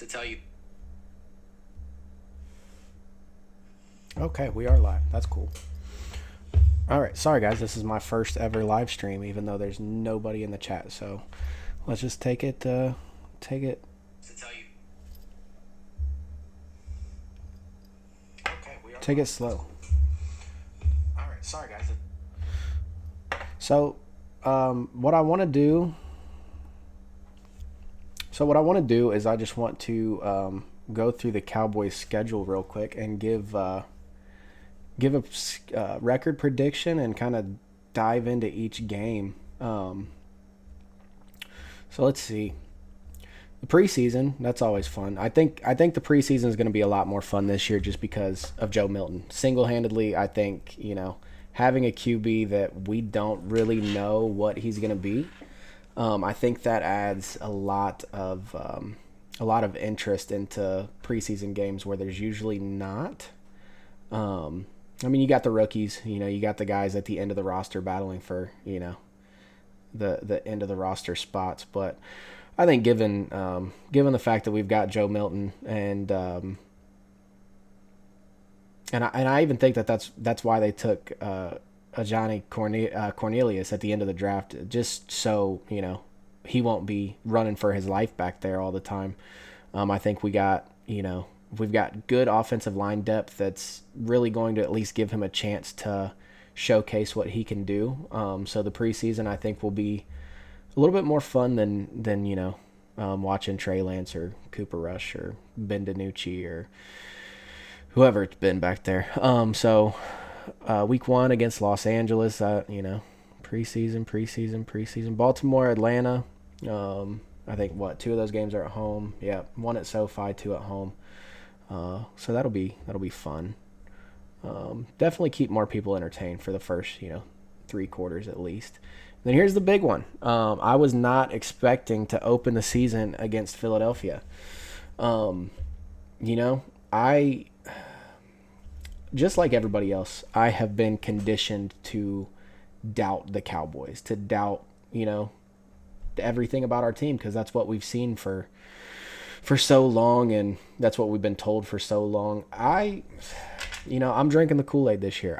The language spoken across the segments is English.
to tell you. Okay, we are live. That's cool. All right, sorry guys, this is my first ever live stream, even though there's nobody in the chat. So let's just take it, To tell you. take it slow. All right, sorry guys. So, what I want to do. So what I want to do is I just want to go through the Cowboys schedule real quick and give a record prediction and kind of dive into each game. So let's see. The preseason, that's always fun. I think the preseason is going to be a lot more fun this year just because of Joe Milton. Single-handedly, I think, having a QB that we don't really know what he's going to be. I think that adds a lot of interest into preseason games where there's usually not. You got the rookies, you got the guys at the end of the roster battling for, the end of the roster spots. But I think given the fact that we've got Joe Milton and I even think that's why they took a Johnny Cornelius at the end of the draft, just so he won't be running for his life back there all the time. I think we've got good offensive line depth that's really going to at least give him a chance to showcase what he can do. So the preseason I think will be a little bit more fun than watching Trey Lance or Cooper Rush or Ben DiNucci or whoever it's been back there. So week 1 against Los Angeles, preseason. Baltimore, Atlanta. I think 2 of those games are at home. Yeah, 1 at SoFi, 2 at home. So that'll be fun. Definitely keep more people entertained for the first 3 quarters at least. And then here's the big one. I was not expecting to open the season against Philadelphia. I just like everybody else, I have been conditioned to doubt the Cowboys, to doubt, everything about our team because that's what we've seen for so long and that's what we've been told for so long. I'm drinking the Kool-Aid this year.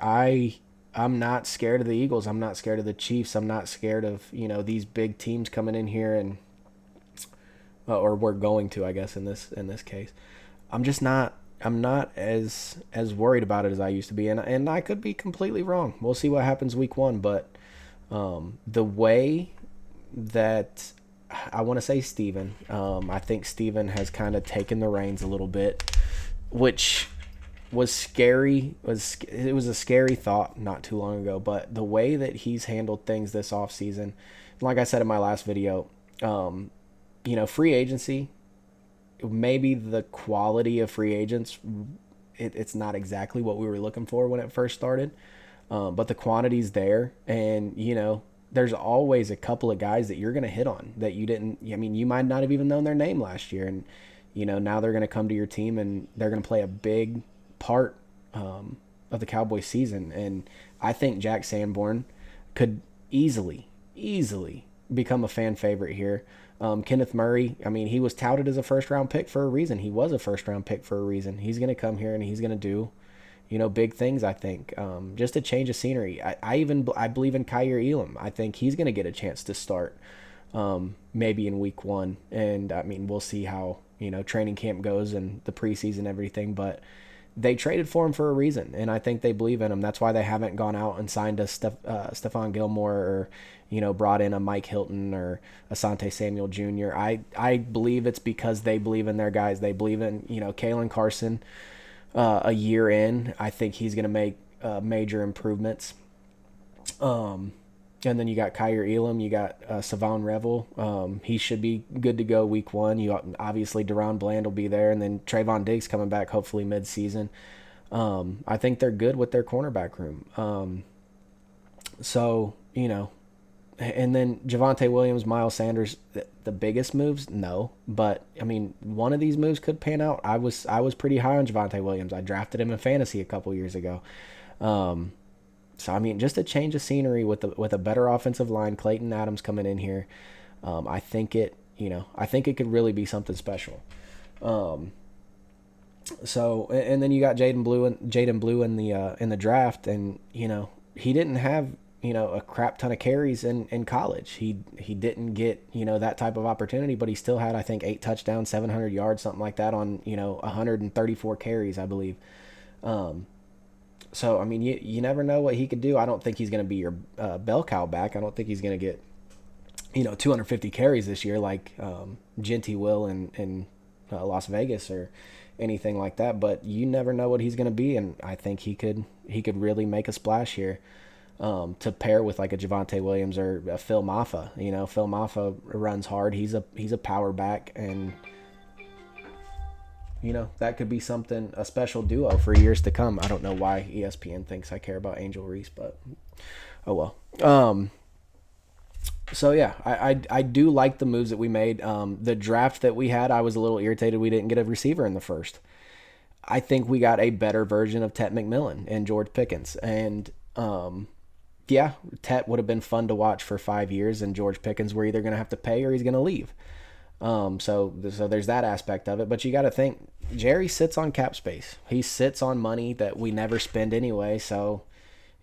I'm not scared of the Eagles. I'm not scared of the Chiefs. I'm not scared of, these big teams coming in here and or we're going to, I guess, in this case. I'm not as worried about it as I used to be, and I could be completely wrong. We'll see what happens week 1, but the way that I want to say Steven, I think Steven has kind of taken the reins a little bit, which was scary. It was a scary thought not too long ago, but the way that he's handled things this offseason, like I said in my last video, free agency, maybe the quality of free agents, it's not exactly what we were looking for when it first started, but the quantity's there, and there's always a couple of guys that you're going to hit on that you didn't. You might not have even known their name last year, and now they're going to come to your team and they're going to play a big part of the Cowboys season. And I think Jack Sanborn could easily become a fan favorite here. Kenneth Murray, he was touted as a first-round pick for a reason. He was a first-round pick for a reason. He's going to come here and he's going to do, big things, I think. Just a change of scenery. I believe in Kyer Elam. I think he's going to get a chance to start maybe in week 1. And, we'll see how, training camp goes and the preseason and everything. But they traded for him for a reason, and I think they believe in him. That's why they haven't gone out and signed a Stephon Gilmore or, brought in a Mike Hilton or Asante Samuel Jr. I believe it's because they believe in their guys. They believe in, Kalen Carson a year in. I think he's going to make major improvements. And then you got Kyer Elam, you got Savon Revel. He should be good to go week 1. Obviously Deron Bland will be there, and then Trayvon Diggs coming back hopefully mid-season. I think they're good with their cornerback room. And then Javonte Williams, Miles Sanders, the biggest moves, no. But one of these moves could pan out. I was pretty high on Javonte Williams. I drafted him in fantasy a couple years ago. So just a change of scenery with a better offensive line, Clayton Adams coming in here. I think it could really be something special. So and then you got Jaden Blue in the draft, and he didn't have a crap ton of carries in college. He didn't get that type of opportunity, but he still had I think 8 touchdowns, 700 yards, something like that on 134 carries, I believe. So I mean, you never know what he could do. I don't think he's going to be your bell cow back. I don't think he's going to get 250 carries this year like Genty will in Las Vegas or anything like that. But you never know what he's going to be, and I think he could really make a splash here. To pair with like a Javonte Williams or a Phil Maffa. Phil Maffa runs hard. He's a power back, and that could be something, a special duo for years to come. I don't know why ESPN thinks I care about Angel Reese, but oh well. So yeah, I do like the moves that we made. The draft that we had, I was a little irritated we didn't get a receiver in the first. I think we got a better version of Tet McMillan and George Pickens, and yeah, Tet would have been fun to watch for 5 years, and George Pickens we're either going to have to pay or he's going to leave. So there's that aspect of it, but you got to think Jerry sits on cap space. He sits on money that we never spend anyway. So,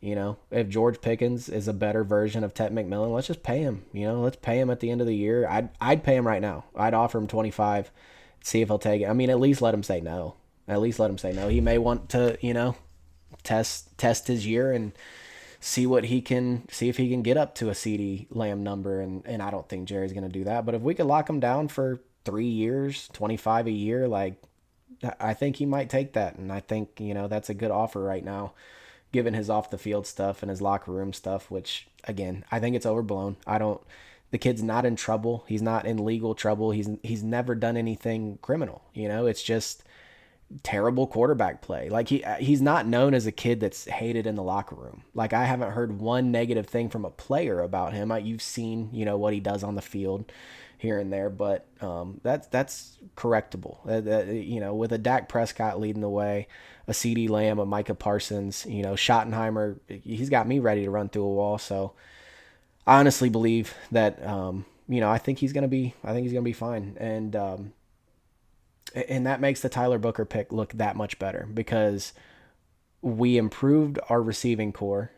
if George Pickens is a better version of Tet McMillan, let's just pay him. Let's pay him at the end of the year. I'd pay him right now. I'd offer him 25, see if he'll take it. I mean, at least let him say no. At least let him say no. He may want to, test his year and see if he can get up to a CD Lamb number, and I don't think Jerry's going to do that. But if we could lock him down for 3 years, 25 a year, like I think he might take that, and I think that's a good offer right now, given his off the field stuff and his locker room stuff. Which again, I think it's overblown. The kid's not in trouble. He's not in legal trouble. He's never done anything criminal. It's just terrible quarterback play. Like he's not known as a kid that's hated in the locker room. Like I haven't heard one negative thing from a player about him. You've seen what he does on the field here and there, but that's correctable. With a Dak Prescott leading the way, a CD Lamb, a Micah Parsons, Schottenheimer, he's got me ready to run through a wall. So I honestly believe that I think he's gonna be fine, and that makes the Tyler Booker pick look that much better because we improved our receiving core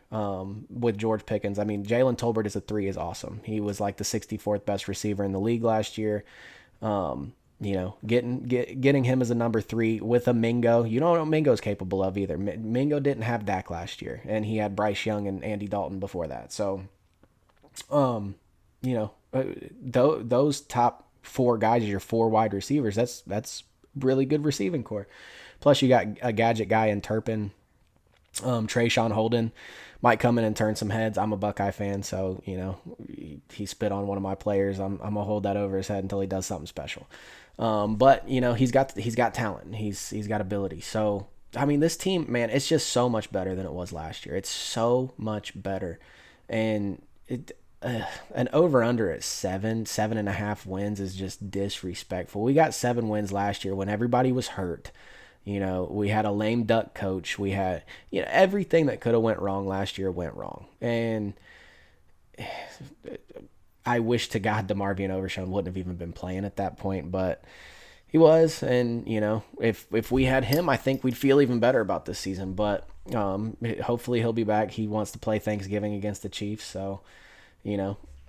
with George Pickens. I mean, Jalen Tolbert as a 3 is awesome. He was like the 64th best receiver in the league last year. Getting him as a number 3 with a Mingo. You don't know what Mingo's capable of either. Mingo didn't have Dak last year, and he had Bryce Young and Andy Dalton before that. So, those top 4 guys as your 4 wide receivers, that's really good receiving core. Plus you got a gadget guy in Turpin. Trayshawn Holden might come in and turn some heads. I'm a Buckeye fan, so he spit on one of my players. I'm gonna hold that over his head until he does something special. But he's got talent. He's got ability. So I mean, this team, man, it's just so much better than it was last year. It's so much better, and an over-under at 7.5 wins is just disrespectful. We got 7 wins last year when everybody was hurt. We had a lame duck coach. We had, everything that could have went wrong last year went wrong. And I wish to God DeMarvion Overshown wouldn't have even been playing at that point, but he was. And, if we had him, I think we'd feel even better about this season. But hopefully he'll be back. He wants to play Thanksgiving against the Chiefs, so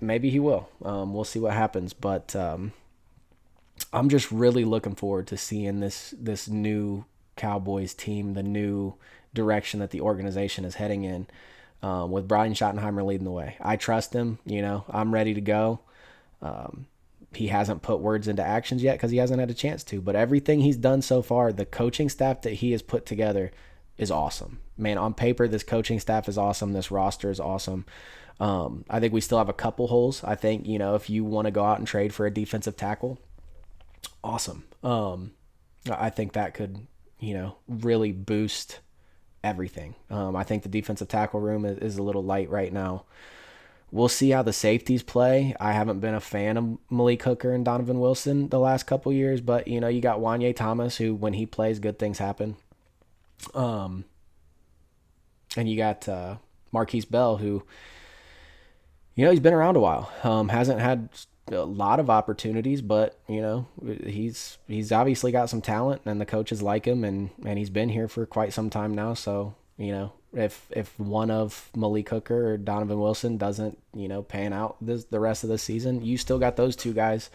maybe he will. We'll see what happens, but I'm just really looking forward to seeing this new Cowboys team, the new direction that the organization is heading in, with Brian Schottenheimer leading the way. I trust him. I'm ready to go. He hasn't put words into actions yet because he hasn't had a chance to, but everything he's done so far, the coaching staff that he has put together is awesome. Man, on paper, this coaching staff is awesome. This roster is awesome. I think we still have a couple holes. I think, if you want to go out and trade for a defensive tackle, awesome. I think that could, really boost everything. I think the defensive tackle room is a little light right now. We'll see how the safeties play. I haven't been a fan of Malik Hooker and Donovan Wilson the last couple years, but, you got Wanye Thomas, who, when he plays, good things happen. And you got Marquise Bell, who, he's been around a while. Hasn't had a lot of opportunities, but he's obviously got some talent, and the coaches like him, and he's been here for quite some time now. So if one of Malik Hooker or Donovan Wilson doesn't pan out the rest of the season, you still got those two guys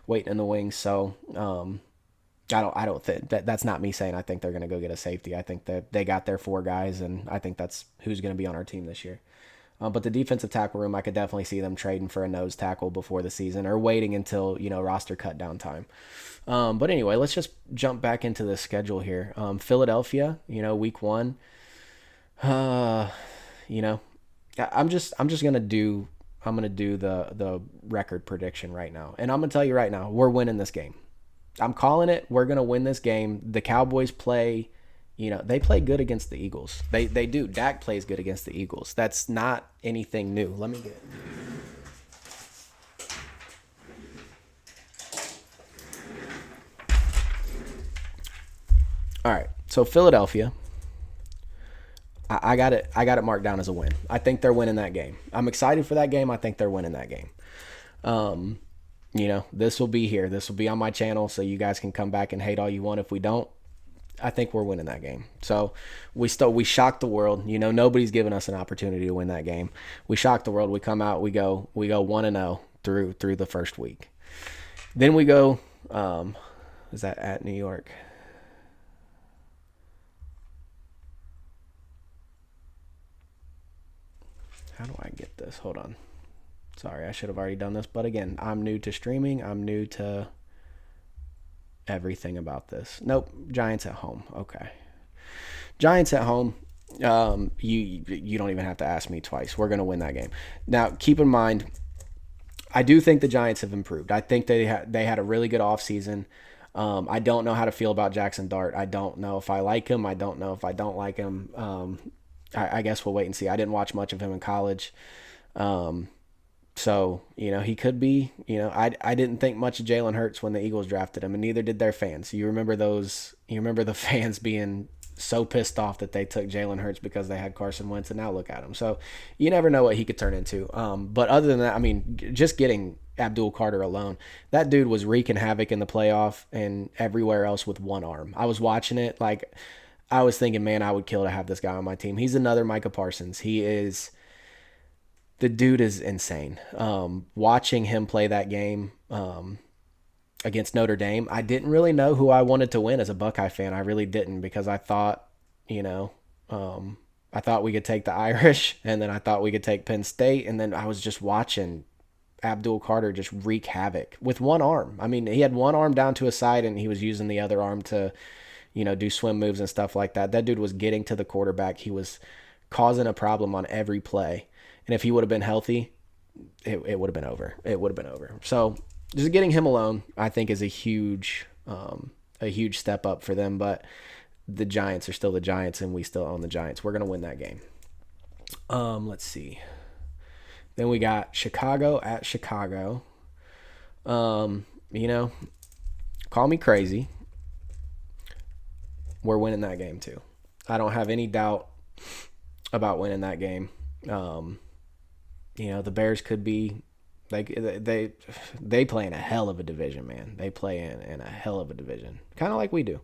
waiting in the wings. So I don't think that's not me saying I think they're going to go get a safety. I think that they got their four guys, and I think that's who's going to be on our team this year. But the defensive tackle room, I could definitely see them trading for a nose tackle before the season, or waiting until roster cut down time. But anyway, let's just jump back into the schedule here. Philadelphia, week one. You know, I'm gonna do the record prediction right now, and I'm gonna tell you right now, we're winning this game. I'm calling it. We're gonna win this game. The Cowboys play. They play good against the Eagles. They do. Dak plays good against the Eagles. That's not anything new. Let me get. All right. So Philadelphia. I got it. I got it marked down as a win. I think they're winning that game. I'm excited for that game. I think they're winning that game. This will be here. This will be on my channel, so you guys can come back and hate all you want if we don't. I think we're winning that game. So we shocked the world. Nobody's given us an opportunity to win that game. We shocked the world. We come out. We go 1-0 through the first week. Then we go. Is that at New York? How do I get this? Hold on. Sorry, I should have already done this. But again, I'm new to streaming. I'm new to everything about this. Nope. Giants at home. Okay. Giants at home. You don't even have to ask me twice. We're going to win that game. Now, keep in mind, I do think the Giants have improved. I think they had a really good offseason. I don't know how to feel about Jackson Dart. I don't know if I like him. I don't know if I don't like him. I guess we'll wait and see. I didn't watch much of him in college. So, he could be, I didn't think much of Jalen Hurts when the Eagles drafted him, and neither did their fans. You remember the fans being so pissed off that they took Jalen Hurts because they had Carson Wentz, and now look at him. So you never know what he could turn into. But other than that, I mean, just getting Abdul Carter alone, that dude was wreaking havoc in the playoff and everywhere else with one arm. I was watching it, like, I was thinking, man, I would kill to have this guy on my team. He's another Micah Parsons. The dude is insane. Watching him play that game against Notre Dame, I didn't really know who I wanted to win as a Buckeye fan. I really didn't, because I thought, I thought we could take the Irish, and then I thought we could take Penn State, and then I was just watching Abdul Carter just wreak havoc with one arm. I mean, he had one arm down to his side, and he was using the other arm to, do swim moves and stuff like that. That dude was getting to the quarterback. He was causing a problem on every play. And if he would have been healthy, it would have been over. It would have been over. So just getting him alone, I think, is a huge step up for them. But the Giants are still the Giants, and we still own the Giants. We're going to win that game. Let's see. Then we got Chicago at Chicago. Call me crazy. We're winning that game too. I don't have any doubt about winning that game. The Bears could be they play in a hell of a division, man. They play in a hell of a division, kind of like we do.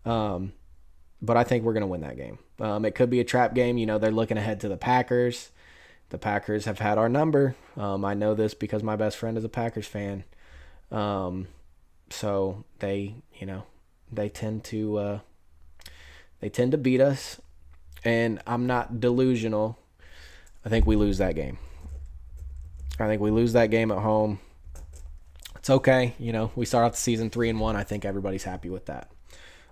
But I think we're going to win that game. It could be a trap game. They're looking ahead to the Packers. The Packers have had our number. I know this because my best friend is a Packers fan. So they tend to beat us, and I'm not delusional. I think we lose that game. I think we lose that game at home. It's okay. We start off the season 3-1. I think everybody's happy with that.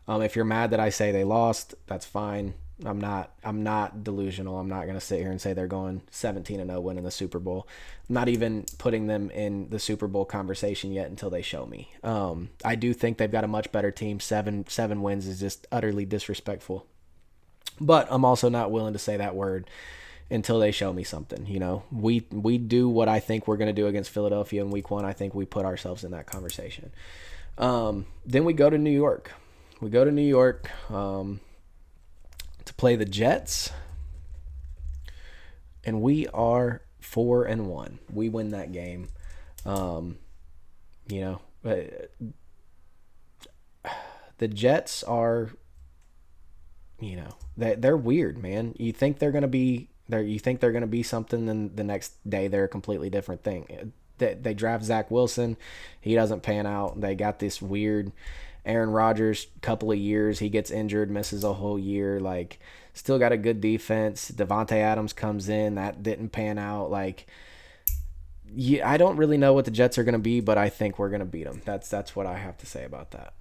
If you're mad that I say they lost, that's fine. I'm not delusional. I'm not going to sit here and say they're going 17-0 winning the Super Bowl. I'm not even putting them in the Super Bowl conversation yet until they show me. I do think they've got a much better team. Seven wins is just utterly disrespectful. But I'm also not willing to say that word until they show me something. We do what I think we're going to do against Philadelphia in week one. I think we put ourselves in that conversation. Then we go to New York. To play the Jets, and we are 4-1. We win that game. Um, you know, the Jets are, they're weird, man. You think they're gonna be there. You think they're gonna be something, then the next day they're a completely different thing. They draft Zach Wilson, he doesn't pan out. They got this weird Aaron Rodgers, couple of years, he gets injured, misses a whole year. Like, still got a good defense. Devontae Adams comes in, that didn't pan out. Like, yeah, I don't really know what the Jets are going to be, but I think we're going to beat them. That's what I have to say about that.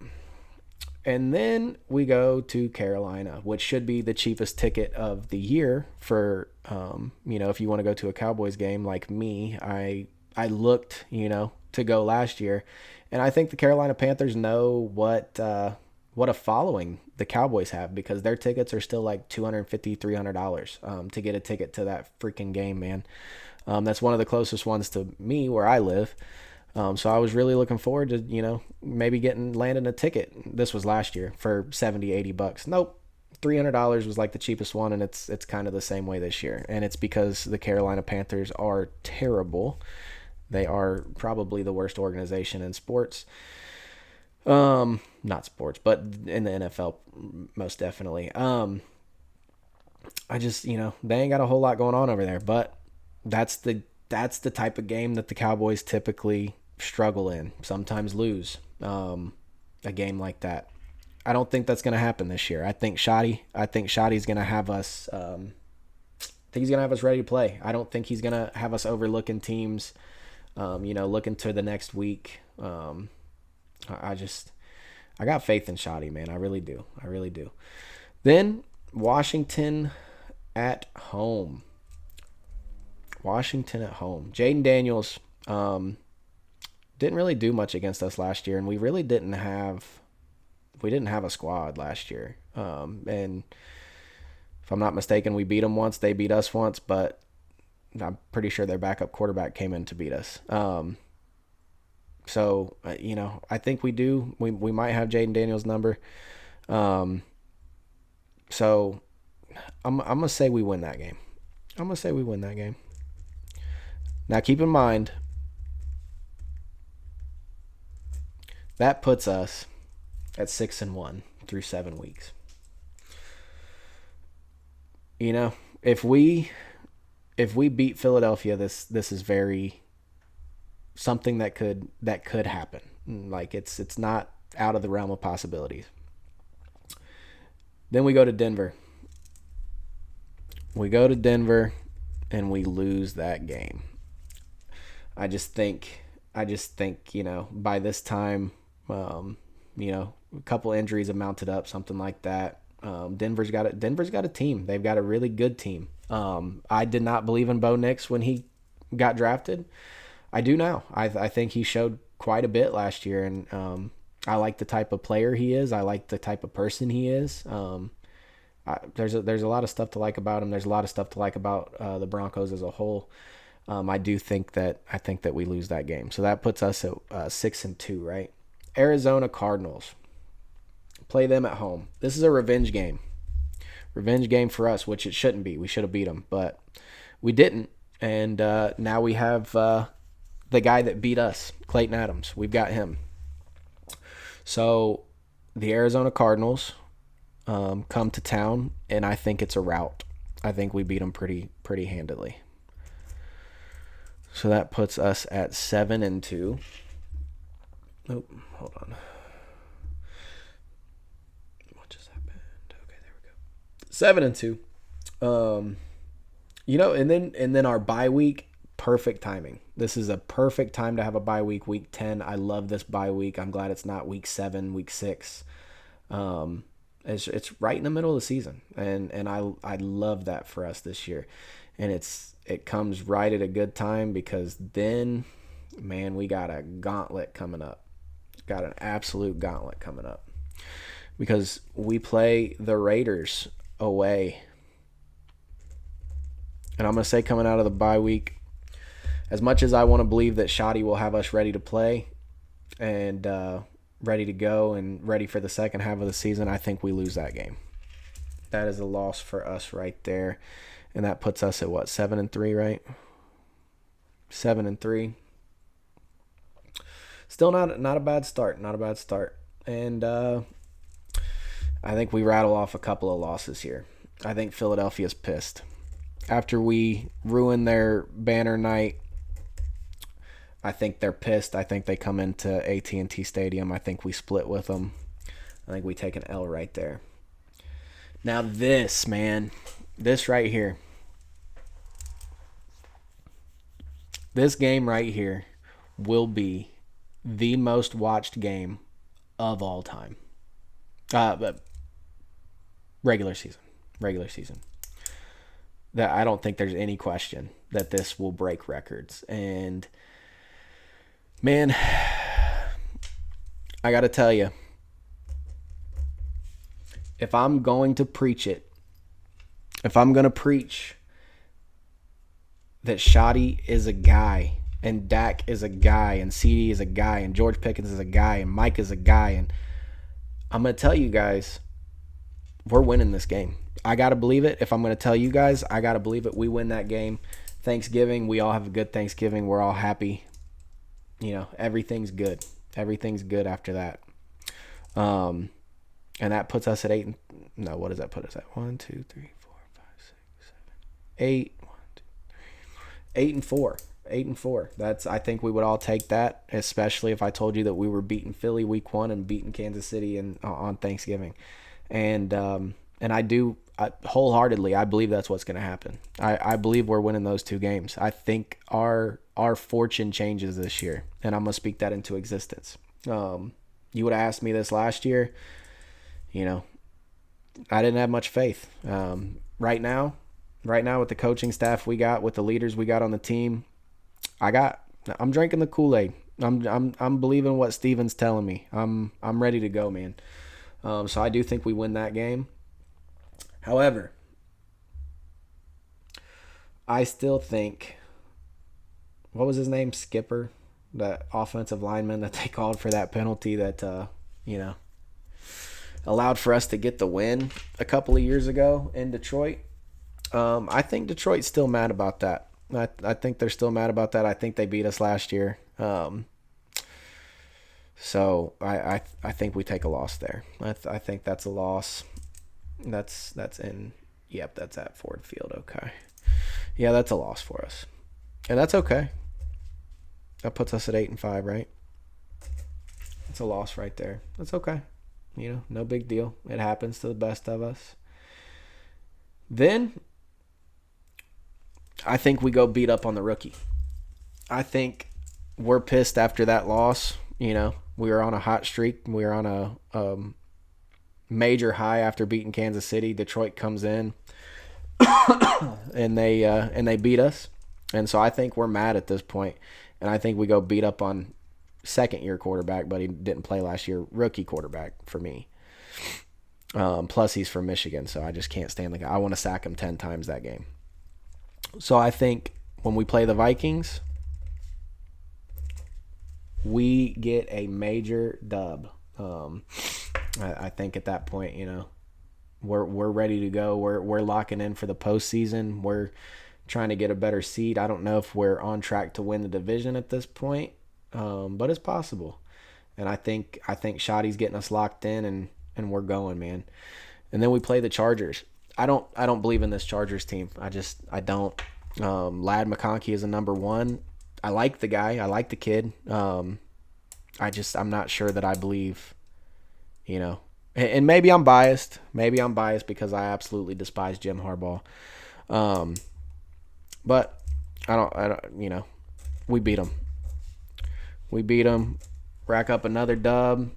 And then we go to Carolina, which should be the cheapest ticket of the year for, if you want to go to a Cowboys game like me. I looked, to go last year, and I think the Carolina Panthers know what a following the Cowboys have, because their tickets are still like $250, $300 to get a ticket to that freaking game, man. That's one of the closest ones to me where I live. So I was really looking forward to, maybe landing a ticket. This was last year for 70, $80. Nope. $300 was like the cheapest one, and it's kind of the same way this year. And it's because the Carolina Panthers are terrible. They are probably the worst organization in sports. Not sports, but in the NFL, most definitely. I just, they ain't got a whole lot going on over there, but that's the type of game that the Cowboys typically struggle in, sometimes lose. A game like that. I don't think that's going to happen this year. I think Shoddy's going to have us. I think he's going to have us ready to play. I don't think he's going to have us overlooking teams. Looking to the next week. I got faith in Shoddy, man. I really do. I really do. Then Washington at home. Jaden Daniels didn't really do much against us last year, and we really didn't have a squad last year. And if I'm not mistaken, we beat them once. They beat us once, but I'm pretty sure their backup quarterback came in to beat us. So I think we do. We might have Jaden Daniels' number. So I'm gonna say we win that game. Now keep in mind that puts us at 6-1 through 7 weeks. If we beat Philadelphia, this is very something that could happen. Like, it's not out of the realm of possibilities. Then we go to Denver. And we lose that game. I just think by this time, a couple injuries have mounted up, something like that. Denver's got a team. They've got a really good team. I did not believe in Bo Nix when he got drafted. I do now. I think he showed quite a bit last year, and I like the type of player he is. I like the type of person he is. There's a lot of stuff to like about him. There's a lot of stuff to like about the Broncos as a whole. I think that we lose that game. So that puts us at 6-2, right? Arizona Cardinals. Play them at home. This is a revenge game. Revenge game for us, which it shouldn't be. We should have beat them, but we didn't. And now we have the guy that beat us, Clayton Adams. We've got him. So the Arizona Cardinals come to town, and I think it's a rout. I think we beat them pretty handily. So that puts us at 7-2. Nope, hold on. What just happened? Okay, there we go. 7-2. And then our bye week, perfect timing. This is a perfect time to have a bye week, week 10. I love this bye week. I'm glad it's not week 7, week 6. It's right in the middle of the season, and I love that for us this year. And it comes right at a good time, because then, man, we got a gauntlet coming up. Got an absolute gauntlet coming up, because we play the Raiders away. And I'm going to say, coming out of the bye week, as much as I want to believe that Shoddy will have us ready to play and ready to go and ready for the second half of the season, I think we lose that game. That is a loss for us right there. And that puts us at what, 7-3, right? 7-3. Still not a bad start. Not a bad start. And I think we rattle off a couple of losses here. I think Philadelphia's pissed. After we ruin their banner night, I think they're pissed. I think they come into AT&T Stadium. I think we split with them. I think we take an L right there. Now this, man, this right here. This game right here will be the most watched game of all time. But regular season. Regular season. That I don't think there's any question that this will break records. And man, I got to tell you, if I'm going to preach it, if I'm going to preach that Shoddy is a guy and Dak is a guy and CD is a guy and George Pickens is a guy and Mike is a guy, and I'm going to tell you guys, we're winning this game. I got to believe it. If I'm going to tell you guys, I got to believe it. We win that game. Thanksgiving, we all have a good Thanksgiving. We're all happy. You know, everything's good. Everything's good after that. And that puts us at 8. No, what does that put us at? 1, 2, 3, 4, 5, 6, 7, 8. 1, 2, 3, 8 and 4. 8 and 4. That's. I think we would all take that, especially if I told you that we were beating Philly week 1 and beating Kansas City on Thanksgiving. And wholeheartedly, I believe that's what's going to happen. I believe we're winning those 2 games. I think our fortune changes this year, and I'm going to speak that into existence. You would have asked me this last year, you know, I didn't have much faith. Right now with the coaching staff we got, with the leaders we got on the team, I'm drinking the Kool-Aid. I'm believing what Steven's telling me. I'm ready to go, man. So I do think we win that game. However, I still think, what was his name? Skipper, that offensive lineman that they called for that penalty that, allowed for us to get the win a couple of years ago in Detroit. I think Detroit's still mad about that. I think they're still mad about that. I think they beat us last year. So I think we take a loss there. I think that's a loss. That's at Ford Field. Okay. Yeah, that's a loss for us. And that's okay. That puts us at 8 and 5, right? It's a loss right there. That's okay. You know, no big deal. It happens to the best of us. Then I think we go beat up on the rookie. I think we're pissed after that loss. You know, we were on a hot streak. We were on a major high after beating Kansas City. Detroit comes in and they beat us. And so I think we're mad at this point. And I think we go beat up on second-year quarterback, but he didn't play last year. Rookie quarterback for me. Plus, he's from Michigan, so I just can't stand the guy. I want to sack him 10 times that game. So I think when we play the Vikings, we get a major dub. I think at that point, you know, we're ready to go. We're locking in for the postseason. We're trying to get a better seed. I don't know if we're on track to win the division at this point, but it's possible. And I think Shoddy's getting us locked in, and we're going, man. And then we play the Chargers. I don't believe in this Chargers team. I don't. Lad McConkey is a number 1. I like the guy. I like the kid. I'm not sure that I believe, you know. And maybe I'm biased. Maybe I'm biased because I absolutely despise Jim Harbaugh. But I don't, you know, we beat them. We beat them, rack up another dub,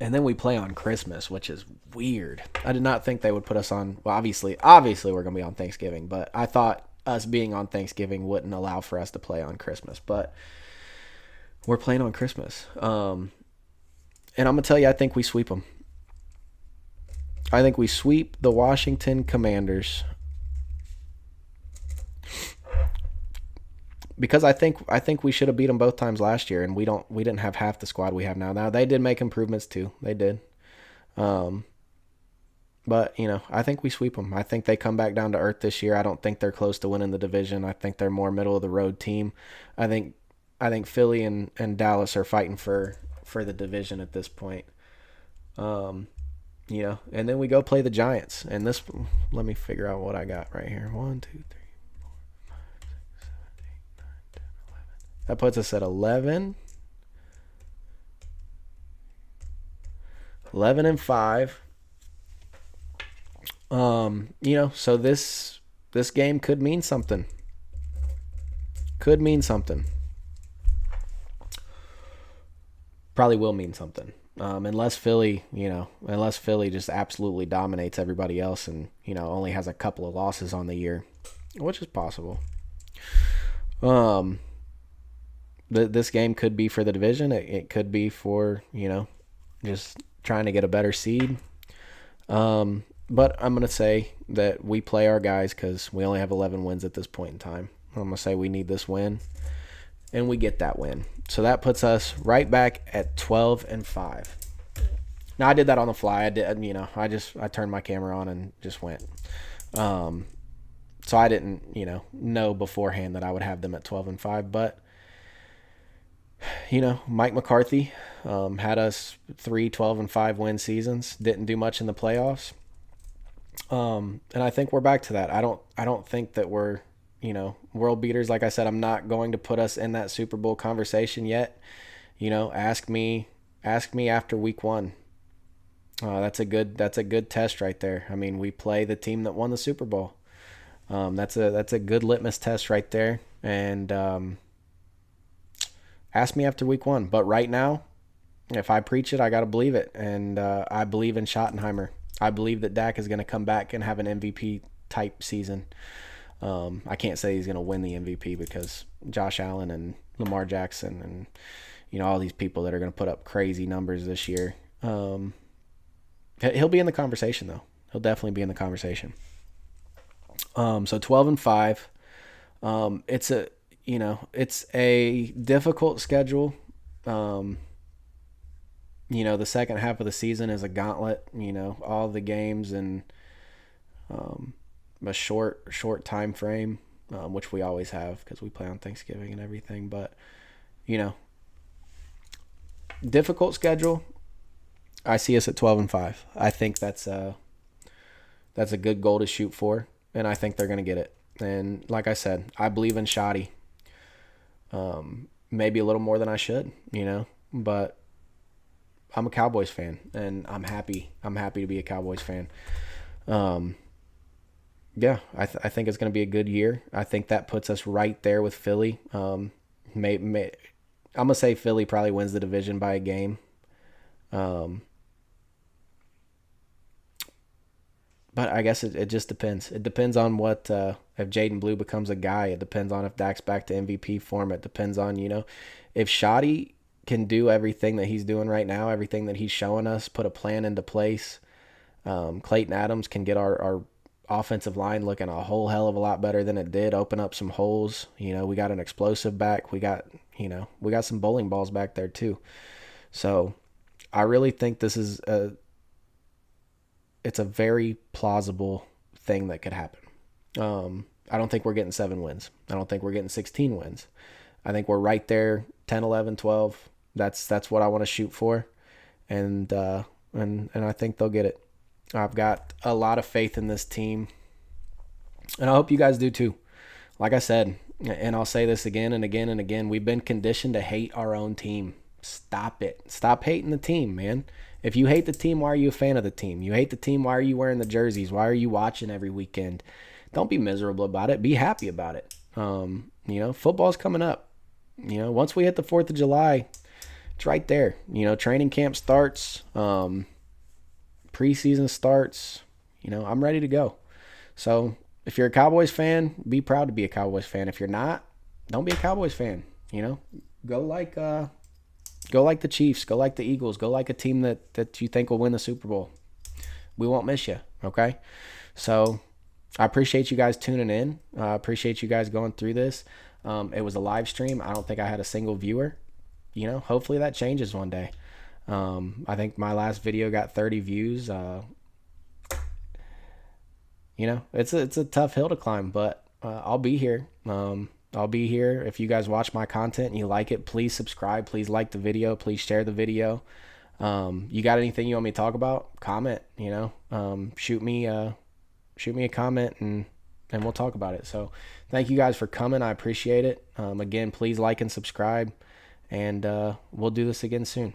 and then we play on Christmas, which is weird. I did not think they would put us on. Well, obviously we're going to be on Thanksgiving, but I thought us being on Thanksgiving wouldn't allow for us to play on Christmas. But we're playing on Christmas. And I'm going to tell you, I think we sweep them. I think we sweep the Washington Commanders. Because I think we should have beat them both times last year, and we didn't have half the squad we have now. Now they did make improvements too. They did. But you know, I think we sweep them. I think they come back down to earth this year. I don't think they're close to winning the division. I think they're more middle of the road team. I think I think Philly and Dallas are fighting for the division at this point. Um, and then we go play the Giants. And this, let me figure out what I got right here. 1, 2, 3. That puts us at 11. 11 and 5. So this game could mean something. Could mean something. Probably will mean something. Unless Philly just absolutely dominates everybody else and, only has a couple of losses on the year, which is possible. This game could be for the division. It could be for, just trying to get a better seed. But I'm going to say that we play our guys because we only have 11 wins at this point in time. I'm going to say we need this win, and we get that win. So that puts us right back at 12 and 5. Now, I did that on the fly. I turned my camera on and just went. So I didn't, know beforehand that I would have them at 12 and 5. But, Mike McCarthy had us 3 12 and 5 win seasons. Didn't do much in the playoffs. And I think we're back to that. I don't think that we're, world beaters. Like I said, I'm not going to put us in that Super Bowl conversation yet. Ask me after week 1. That's a good test right there. I mean, we play the team that won the Super Bowl. That's a good litmus test right there. And ask me after week 1. But right now, if I preach it, I got to believe it. And I believe in Schottenheimer. I believe that Dak is going to come back and have an MVP type season. I can't say he's going to win the MVP because Josh Allen and Lamar Jackson and all these people that are going to put up crazy numbers this year. He'll be in the conversation though. He'll definitely be in the conversation. So 12 and 5. It's a difficult schedule. The second half of the season is a gauntlet, all the games and a short time frame, which we always have because we play on Thanksgiving and everything. But, difficult schedule. I see us at 12 and 5. I think that's a good goal to shoot for, and I think they're going to get it. And like I said, I believe in Shoddy. Maybe a little more than I should, but I'm a Cowboys fan, and I'm happy. I'm happy to be a Cowboys fan. Yeah, I think it's going to be a good year. I think that puts us right there with Philly. I'm going to say Philly probably wins the division by a game. But I guess it just depends. It depends on what if Jaden Blue becomes a guy. It depends on if Dak's back to MVP form. It depends on, if Shoddy can do everything that he's doing right now, everything that he's showing us, put a plan into place. Clayton Adams can get our offensive line looking a whole hell of a lot better than it did, open up some holes. We got an explosive back. We got some bowling balls back there too. So I really think this is it's a very plausible thing that could happen. I don't think we're getting 7 wins. I don't think we're getting 16 wins. I think we're right there, 10, 11, 12. That's what I want to shoot for. And I think they'll get it. I've got a lot of faith in this team. And I hope you guys do too. Like I said, and I'll say this again and again and again, we've been conditioned to hate our own team. Stop it. Stop hating the team, man. If you hate the team, why are you a fan of the team? You hate the team, why are you wearing the jerseys? Why are you watching every weekend? Don't be miserable about it. Be happy about it. Football's coming up. Once we hit the 4th of July, it's right there. Training camp starts. Preseason starts. I'm ready to go. So if you're a Cowboys fan, be proud to be a Cowboys fan. If you're not, don't be a Cowboys fan. Go like the Chiefs. Go like the Eagles. Go like a team that you think will win the Super Bowl. We won't miss you, okay? So I appreciate you guys tuning in. I appreciate you guys going through this. It was a live stream. I don't think I had a single viewer. Hopefully that changes one day. I think my last video got 30 views. It's a tough hill to climb, but I'll be here. I'll be here. If you guys watch my content and you like it, please subscribe. Please like the video. Please share the video. You got anything you want me to talk about? Comment. Shoot me a comment and we'll talk about it. So thank you guys for coming. I appreciate it. Again, please like and subscribe, and we'll do this again soon.